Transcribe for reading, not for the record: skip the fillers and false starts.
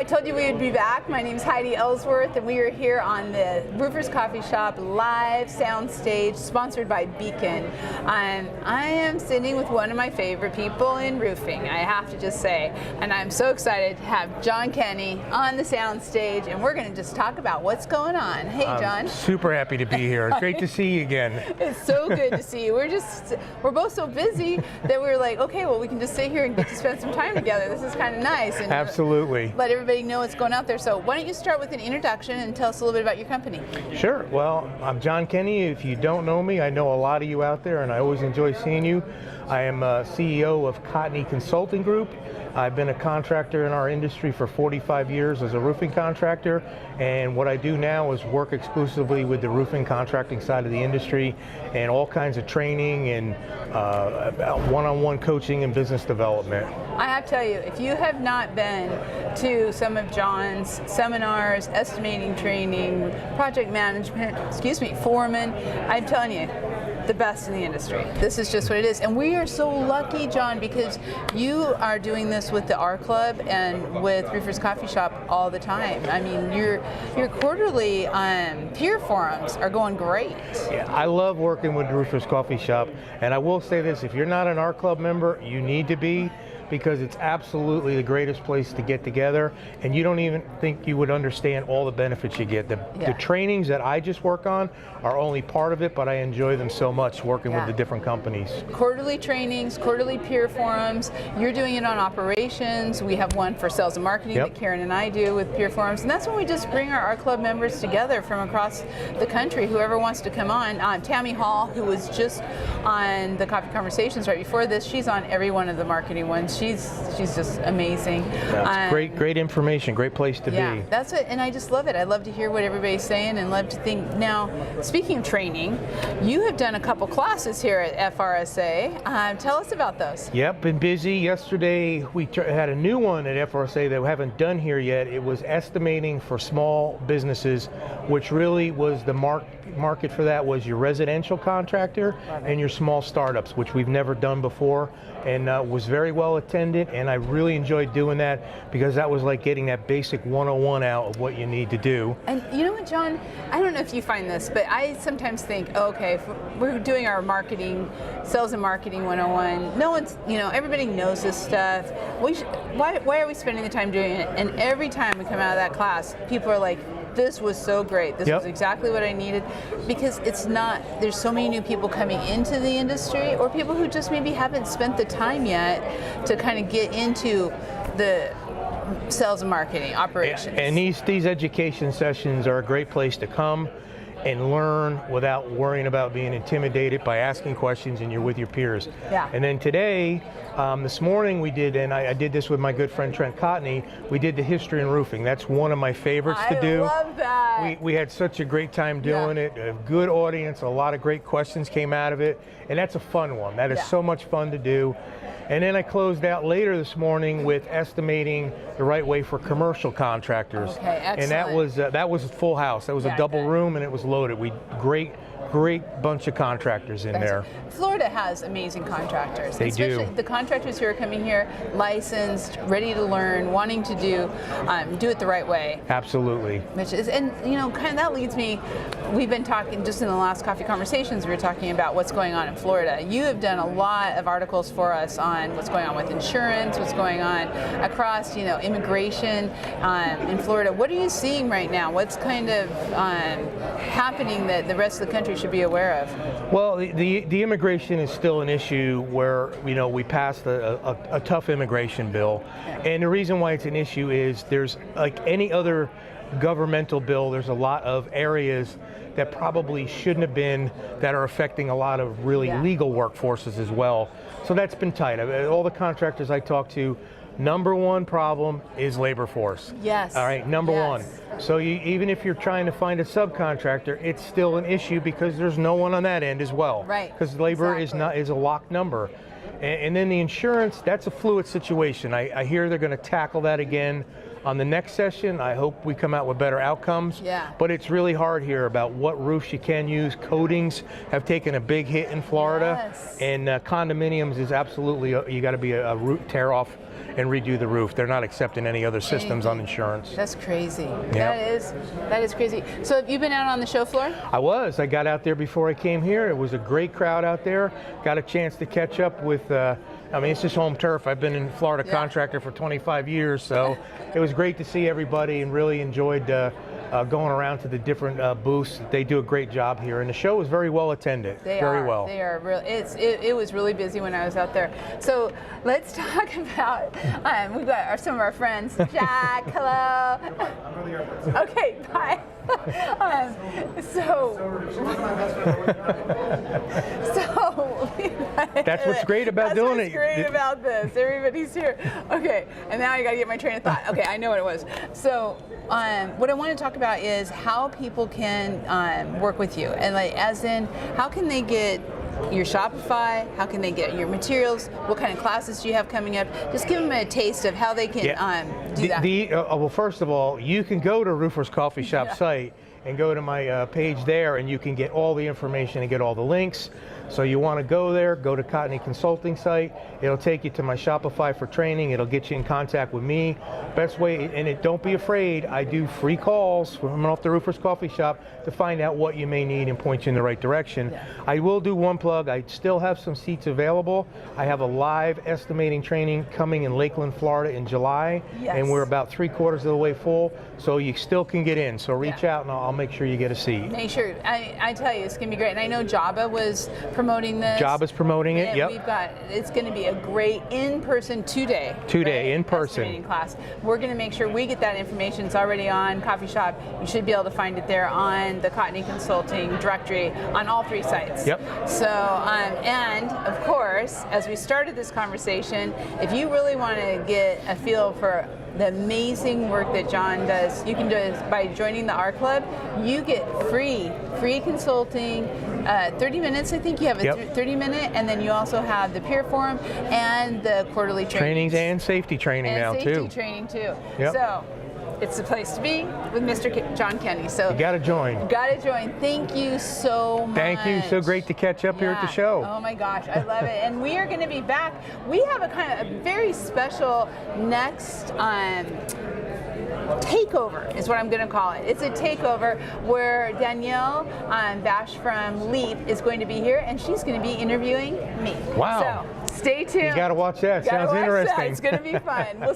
told you we would be back. My name is Heidi Ellsworth, and we are here on the Roofers Coffee Shop live sound stage, sponsored by Beacon. I am sitting with one of my favorite people in roofing, I have to just say, and I'm so excited to have John Kenny on the sound stage, and we're going to just talk about what's going on. Hey, John. I'm super happy to be here. It's great to see you again. It's so good to see you. We're both so busy that we were like, okay, well, we can just sit here and get to spend some time together. This is kind of nice. And absolutely. Let everybody know what's going out there. So why don't you start with an introduction and tell us a little bit about your company? Sure. Well, I'm John Kenny. If you don't know me, I know a lot of you out there, and I always enjoy seeing you. I am CEO of Cotney Consulting Group. I've been a contractor in our industry for 45 years as a roofing contractor, and what I do now is work exclusively with the roofing contracting side of the industry and all kinds of training and one-on-one coaching and business development. I have to tell you, if you have not been to some of John's seminars, estimating training, project management, foreman, I'm telling you, the best in the industry. This is just what it is. And we are so lucky, John, because you are doing this with the R Club and with Roofers Coffee Shop all the time. I mean, your quarterly peer forums are going great. Yeah, I love working with Roofers Coffee Shop, and I will say this, if you're not an R Club member, you need to be, because it's absolutely the greatest place to get together, and you don't even think you would understand all the benefits you get. The trainings that I just work on are only part of it, but I enjoy them so much working with the different companies. Quarterly trainings, quarterly peer forums, you're doing it on operations. We have one for sales and marketing that Karen and I do with peer forums, and that's when we just bring our club members together from across the country, whoever wants to come on. Tammy Hall, who was just on the Coffee Conversations right before this, she's on every one of the marketing ones. She's just amazing. That's great information, great place to be. That's it, and I just love it. I love to hear what everybody's saying and love to think. Now, speaking of training, you have done a couple classes here at FRSA. Tell us about those. Yep, been busy. Yesterday we had a new one at FRSA that we haven't done here yet. It was estimating for small businesses, which really was the market for that was your residential contractor and your small startups, which we've never done before, and was very well attended, and I really enjoyed doing that because that was like getting that basic 101 out of what you need to do. And you know what, John, I don't know if you find this, but I sometimes think, okay, if we're doing our marketing, sales and marketing 101, no one's, everybody knows this stuff. Why are we spending the time doing it? And every time we come out of that class, people are like, this was so great. This was exactly what I needed, because it's not, there's so many new people coming into the industry, or people who just maybe haven't spent the time yet to kind of get into the sales and marketing operations. And these education sessions are a great place to come and learn without worrying about being intimidated by asking questions, and you're with your peers. And then today, this morning we did, and I did this with my good friend Trent Cotney, we did the history in roofing. That's one of my favorites to do. I love that. We had such a great time doing it, a good audience, a lot of great questions came out of it, and that's a fun one. That is so much fun to do. And then I closed out later this morning with estimating the right way for commercial contractors. Okay, excellent. And that was a full house. That was a double room, and it was loaded. Great bunch of contractors in there. Florida has amazing contractors. They especially do. The contractors who are coming here, licensed, ready to learn, wanting to do it the right way. Absolutely. Which is, and kind of that leads me. We've been talking just in the last Coffee Conversations. We were talking about what's going on in Florida. You have done a lot of articles for us on what's going on with insurance, what's going on across, immigration in Florida. What are you seeing right now? What's kind of happening that the rest of the country should be aware of? Well, the immigration is still an issue where, we passed a tough immigration bill. And the reason why it's an issue is there's, like any other governmental bill, there's a lot of areas that probably shouldn't have been, that are affecting a lot of really legal workforces as well. So that's been tight. All the contractors I talk to, number one problem is labor force. Yes. All right, number one. So even if you're trying to find a subcontractor, it's still an issue because there's no one on that end as well. Right. Because labor is a locked number. And then the insurance, that's a fluid situation. I hear they're going to tackle that again. On the next session, I hope we come out with better outcomes. Yeah. But it's really hard here about what roofs you can use. Coatings have taken a big hit in Florida. Yes. And condominiums is absolutely, you got to be a root tear off and redo the roof. They're not accepting any other systems on insurance. That's crazy. Yeah. That is crazy. So have you been out on the show floor? I got out there before I came here. It was a great crowd out there. Got a chance to catch up with, I mean, it's just home turf. I've been in Florida contractor for 25 years, so it was great to see everybody and really enjoyed going around to the different booths. They do a great job here, and the show was very well attended. They are real. It was really busy when I was out there. So let's talk about. We've got some of our friends. Jack, hello. Okay, bye. That's what's great about doing it. That's what's great about this. Everybody's here. Okay, and now I got to get my train of thought. Okay, I know what it was. So what I want to talk about is how people can work with you, and like, as in, how can they get your Shopify? How can they get your materials? What kind of classes do you have coming up? Just give them a taste of how they can do that. Well, first of all, you can go to Roofers Coffee Shop site and go to my page there, and you can get all the information and get all the links. So you want to go there, go to Cotney Consulting site. It'll take you to my Shopify for training. It'll get you in contact with me. Best way, and don't be afraid, I do free calls from off the Roofers Coffee Shop to find out what you may need and point you in the right direction. Yeah. I will do one plug. I still have some seats available. I have a live estimating training coming in Lakeland, Florida in July, and we're about 3/4 of the way full, so you still can get in. So reach out and I'll make sure you get a seat. Make sure. I tell you, it's going to be great. And I know Jabba was promoting this. Jabba's promoting it, yep. It's going to be a great in-person two-day in-person estimating class. We're going to make sure we get that information. It's already on Coffee Shop. You should be able to find it there on the Cotney Consulting directory on all 3 sites. Yep. So, and of course, as we started this conversation, if you really want to get a feel for the amazing work that John does, you can do it by joining the R Club. You get free consulting, 30 minutes, I think you have a 30-minute, and then you also have the peer forum and the quarterly trainings and safety training now too. Safety training too. Yep. So it's the place to be with Mr. John Kenny. So you got to join. Thank you so much. Thank you. So great to catch up here at the show. Oh my gosh, I love it. And we are going to be back. We have a kind of a very special next takeover is what I'm going to call it. It's a takeover where Danielle Bash from LEAP is going to be here, and she's going to be interviewing me. Wow. So stay tuned. You got to watch that. Sounds interesting. It's going to be fun. We'll